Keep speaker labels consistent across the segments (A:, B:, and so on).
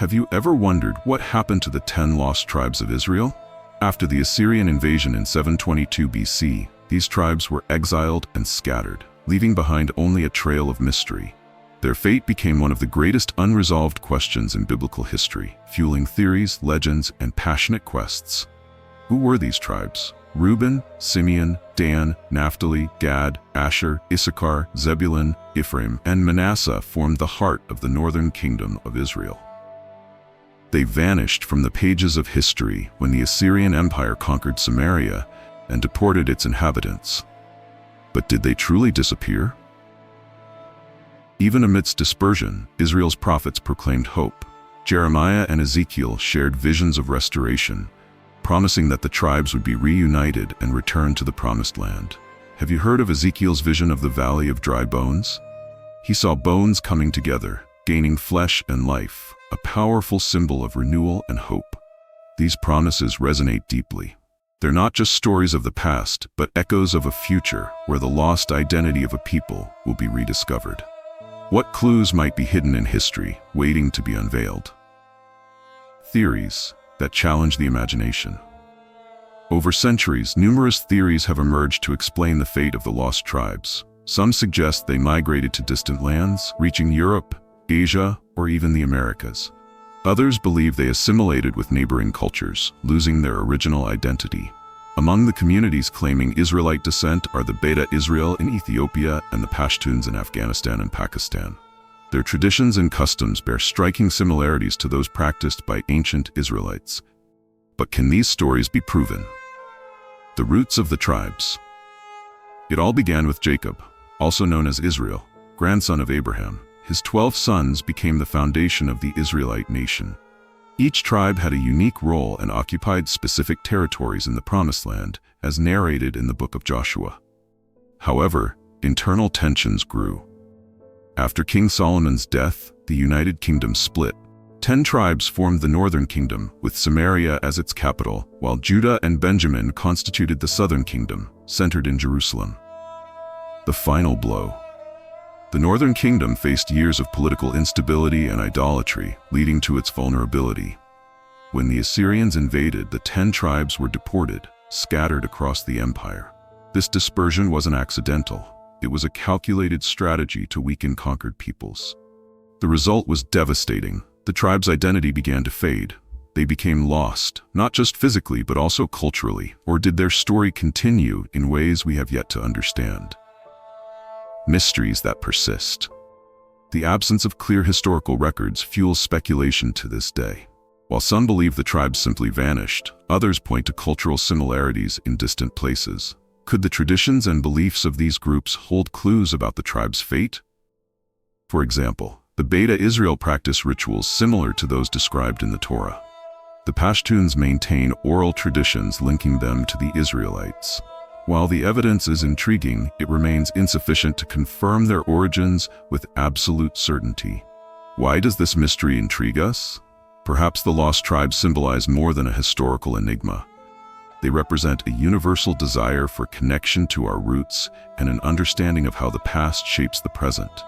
A: Have you ever wondered what happened to the 10 lost tribes of Israel? After the Assyrian invasion in 722 BC, these tribes were exiled and scattered, leaving behind only a trail of mystery. Their fate became one of the greatest unresolved questions in biblical history, fueling theories, legends, and passionate quests. Who were these tribes? Reuben, Simeon, Dan, Naphtali, Gad, Asher, Issachar, Zebulun, Ephraim, and Manasseh formed the heart of the northern kingdom of Israel. They vanished from the pages of history when the Assyrian Empire conquered Samaria and deported its inhabitants. But did they truly disappear? Even amidst dispersion, Israel's prophets proclaimed hope. Jeremiah and Ezekiel shared visions of restoration, promising that the tribes would be reunited and return to the promised land. Have you heard of Ezekiel's vision of the Valley of Dry Bones? He saw bones coming together, gaining flesh and life, a powerful symbol of renewal and hope. These promises resonate deeply. They're not just stories of the past, but echoes of a future where the lost identity of a people will be rediscovered. What clues might be hidden in history, waiting to be unveiled? Theories that challenge the imagination. Over centuries, numerous theories have emerged to explain the fate of the lost tribes. Some suggest they migrated to distant lands, reaching Europe, Asia, or even the Americas. Others believe they assimilated with neighboring cultures, losing their original identity. Among the communities claiming Israelite descent are the Beta Israel in Ethiopia and the Pashtuns in Afghanistan and Pakistan. Their traditions and customs bear striking similarities to those practiced by ancient Israelites. But can these stories be proven? The roots of the tribes. It all began with Jacob, also known as Israel, grandson of Abraham. His 12 sons became the foundation of the Israelite nation. Each tribe had a unique role and occupied specific territories in the Promised Land, as narrated in the book of Joshua. However, internal tensions grew. After King Solomon's death, the United Kingdom split. 10 tribes formed the northern kingdom, with Samaria as its capital, while Judah and Benjamin constituted the southern kingdom, centered in Jerusalem. The final blow. The northern kingdom faced years of political instability and idolatry, leading to its vulnerability. When the Assyrians invaded, the 10 tribes were deported, scattered across the empire. This dispersion wasn't accidental. It was a calculated strategy to weaken conquered peoples. The result was devastating. The tribe's identity began to fade. They became lost, not just physically but also culturally. Or did their story continue in ways we have yet to understand? Mysteries that persist. The absence of clear historical records fuels speculation to this day. While some believe the tribes simply vanished, others point to cultural similarities in distant places. Could the traditions and beliefs of these groups hold clues about the tribe's fate? For example, the Beta Israel practice rituals similar to those described in the Torah. The Pashtuns maintain oral traditions linking them to the Israelites. While the evidence is intriguing, it remains insufficient to confirm their origins with absolute certainty. Why does this mystery intrigue us? Perhaps the lost tribes symbolize more than a historical enigma. They represent a universal desire for connection to our roots and an understanding of how the past shapes the present.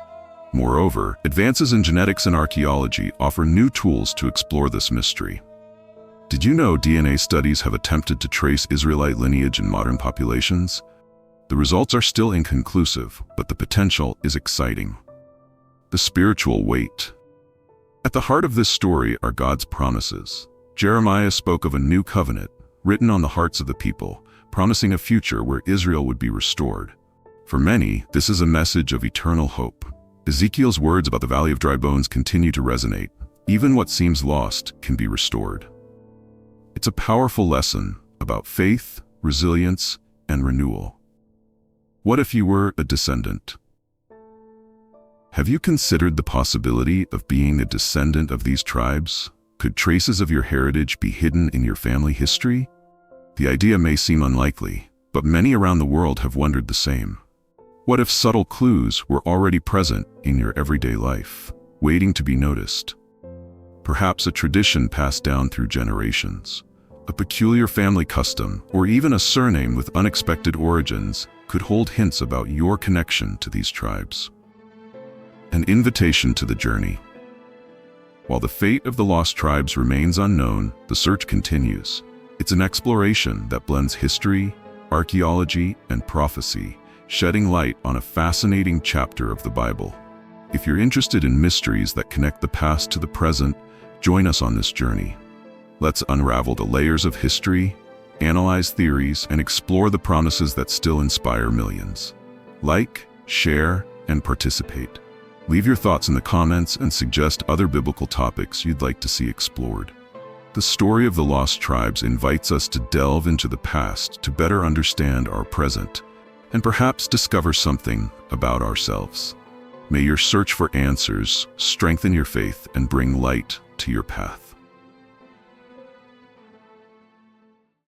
A: Moreover, advances in genetics and archaeology offer new tools to explore this mystery. Did you know DNA studies have attempted to trace Israelite lineage in modern populations? The results are still inconclusive, but the potential is exciting. The spiritual weight. At the heart of this story are God's promises. Jeremiah spoke of a new covenant, written on the hearts of the people, promising a future where Israel would be restored. For many, this is a message of eternal hope. Ezekiel's words about the Valley of Dry Bones continue to resonate. Even what seems lost can be restored. It's a powerful lesson about faith, resilience, and renewal. What if you were a descendant? Have you considered the possibility of being a descendant of these tribes? Could traces of your heritage be hidden in your family history? The idea may seem unlikely, but many around the world have wondered the same. What if subtle clues were already present in your everyday life, waiting to be noticed? Perhaps a tradition passed down through generations, a peculiar family custom, or even a surname with unexpected origins could hold hints about your connection to these tribes. An invitation to the journey. While the fate of the lost tribes remains unknown, the search continues. It's an exploration that blends history, archaeology, and prophecy, shedding light on a fascinating chapter of the Bible. If you're interested in mysteries that connect the past to the present, join us on this journey. Let's unravel the layers of history, analyze theories, and explore the promises that still inspire millions. Like, share, and participate. Leave your thoughts in the comments and suggest other biblical topics you'd like to see explored. The story of the lost tribes invites us to delve into the past to better understand our present, and perhaps discover something about ourselves. May your search for answers strengthen your faith and bring light to your path.